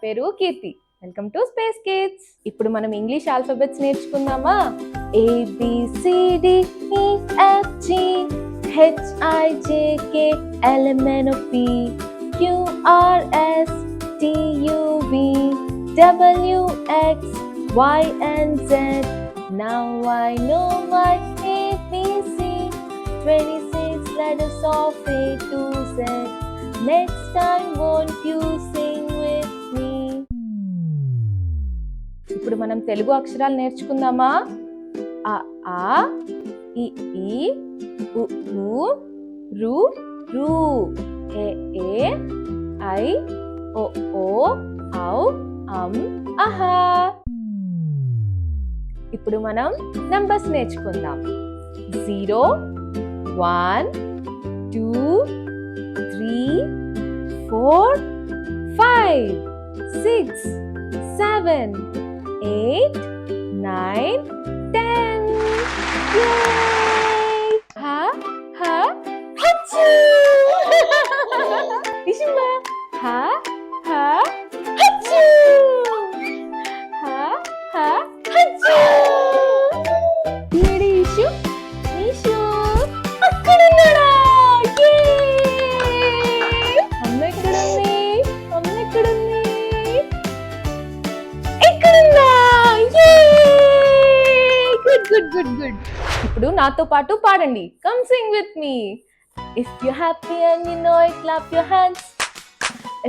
పేరు Keerthi. Welcome to space kids. ఇప్పుడు మనం ఇంగ్లీష్ ఆల్ఫాబెట్స్ నేర్చుకుందామా? ABCDEFGHIJKLMNOP QRSTUVWXYZ. Now I know my ABC. 26 letters of A to Z. Next time won't you sing with me? ఇప్పుడు మనం తెలుగు అక్షరాలు నేర్చుకుందామా? అ ఆ ఇ ఈ ఉ ఊ రు రు ఎ ఏ ఐ ఓ ఓ ఔ అం అహా. ఇప్పుడు మనం నంబర్స్ నేర్చుకుందాం. 0 1 2 3 4 5 6 7 8 9 10. Yay! Ha ha hachoo. Ishima ha ha hachoo. Ha ha hachoo. Nishu Nishu akkadunnaada. Yay! Amma ekkadunni Amma ekkadunni ekkadunna. Yay! Good. ఇప్పుడు నాతో పాటు పాడండి. Come sing with me. If you're happy and you know it, clap your hands.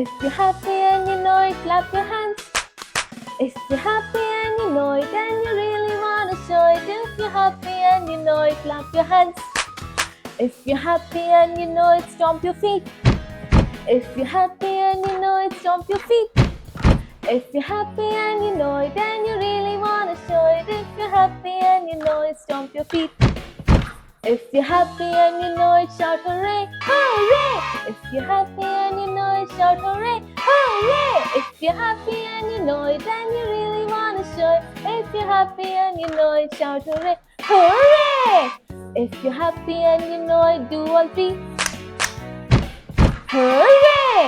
If you're happy and you know it, clap your hands. If you're happy and you know it and you really wanna show it. If you're happy and you know it, clap your hands. If you're happy and you know it, stomp your feet. If you're happy and you know it, stomp your feet. If you're happy and you know it and you really wanna show it. If you're happy and you know it, stomp your feet. If you're happy and you know it, shout hooray, hooray. If you're happy and you know it, shout hooray, hooray. If you're happy and you know it and you really wanna show it. If you're happy and you know it, shout hooray, hooray. If you're happy and you know it, do all three. Hooray!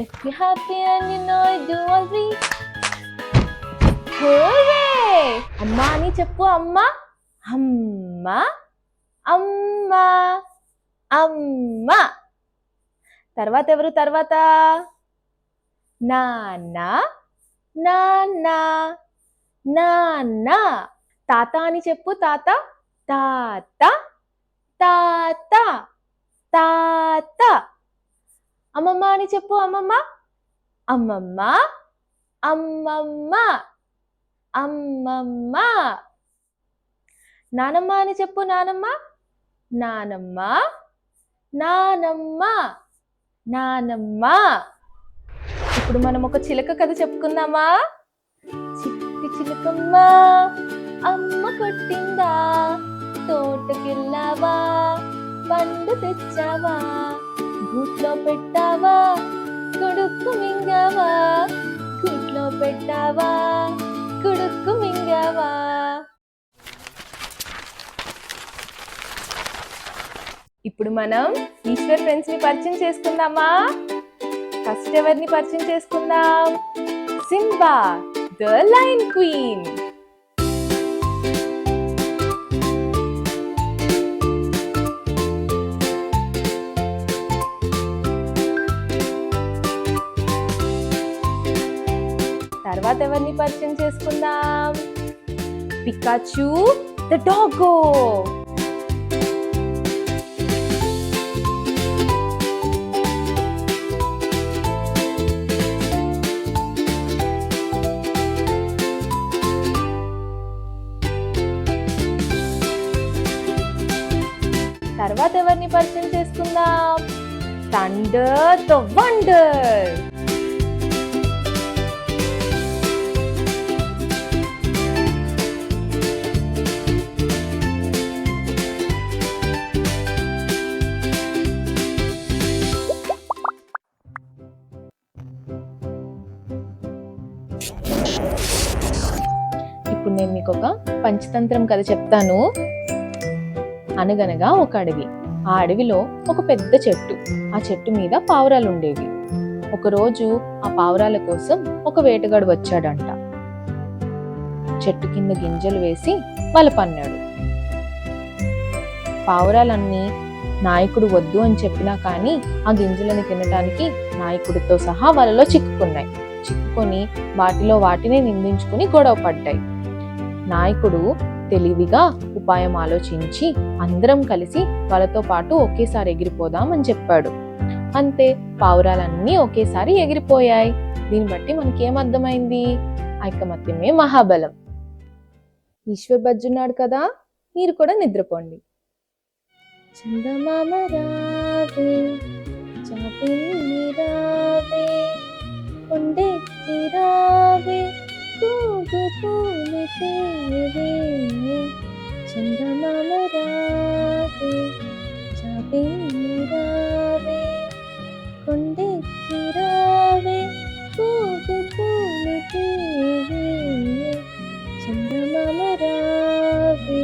If you're happy and you know it, do all three. Hooray! Amma ani cheppu amma. Amma. Amma. Amma. తర్వాత ఎవరు? తర్వాత నాన్న. నాన్న. నాన్న. తాత అని చెప్పు. తాత. తాత. తాత. తాత. అమ్మమ్మ అని చెప్పు. అమ్మమ్మ. అమ్మమ్మ. అమ్మమ్మ. అమ్మమ్మ. నానమ్మ అని చెప్పు. నానమ్మ. నానమ్మ. నానమ్మ. నానమ్మ. ఇప్పుడు మనం ఒక చిలక కథ చెప్పుకుందామా? చిట్టి చిలకమ్మ అమ్మ కొట్టిందా, తోటకెళ్ళావా, పండు తెచ్చావా, గూట్లో పెట్టావా, కొడుక్కు మింగావా, గూట్లో పెట్టావా, కొడుక్కు మింగావా. ఇప్పుడు మనం ఈశ్వర్ ఫ్రెండ్స్ ని పరిచయం చేసుకుందామా? ఫస్ట్ ఎవరిని పరిచయం చేసుకుందాం? Simba the lion queen. తర్వాత ఎవరిని పరిచయం చేసుకుందాం? Pikachu the doggo. తర్వాత ఎవరిని పరిచయం చేసుకుందాం? Thunder the wonder. ఇప్పుడు నేను మీకు ఒక పంచతంత్రం కథ చెప్తాను. అనగనగా ఒక అడవి. ఆ అడవిలో ఒక పెద్ద చెట్టు. ఆ చెట్టు మీద పావురాలు ఉండేవి. ఒకరోజు ఆ పావురాల కోసం ఒక వేటగాడు వచ్చాడంట. చెట్టు కింద గింజలు వేసి వల పన్నాడు. పావురాలన్నీ నాయకుడు వద్దు అని చెప్పినా కానీ ఆ గింజలను తినటానికి నాయకుడితో సహా వలలో చిక్కుకొని వాటినే నిందించుకుని గొడవ పడ్డాయి. నాయకుడు తెలివిగా ఉపాయం ఆలోచించి అందరం కలిసి వలతో పాటు ఒకేసారి ఎగిరిపోదాం అని చెప్పాడు. అంతే, పావురాలన్నీ ఒకేసారి ఎగిరిపోయాయి. దీన్ని బట్టి మనకేమర్థమైంది? ఐకమత్యమే మహాబలం. ఈశ్వర్ బజ్జున్నాడు కదా, మీరు కూడా నిద్రపోండి. చందమామ రావే, చాపింది రావే, కొండెక్కి రావే, కూగు పూలు తేవే. చందమామ రావే, చాపింది రావే, కొండెక్కి రావే, కూగు పూలు తేవే. చందమామ రావే,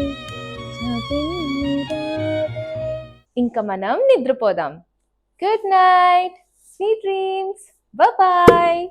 చాపింది రావే. ఇంకా మనం నిద్రపోదాం. Good night, sweet dreams, bye.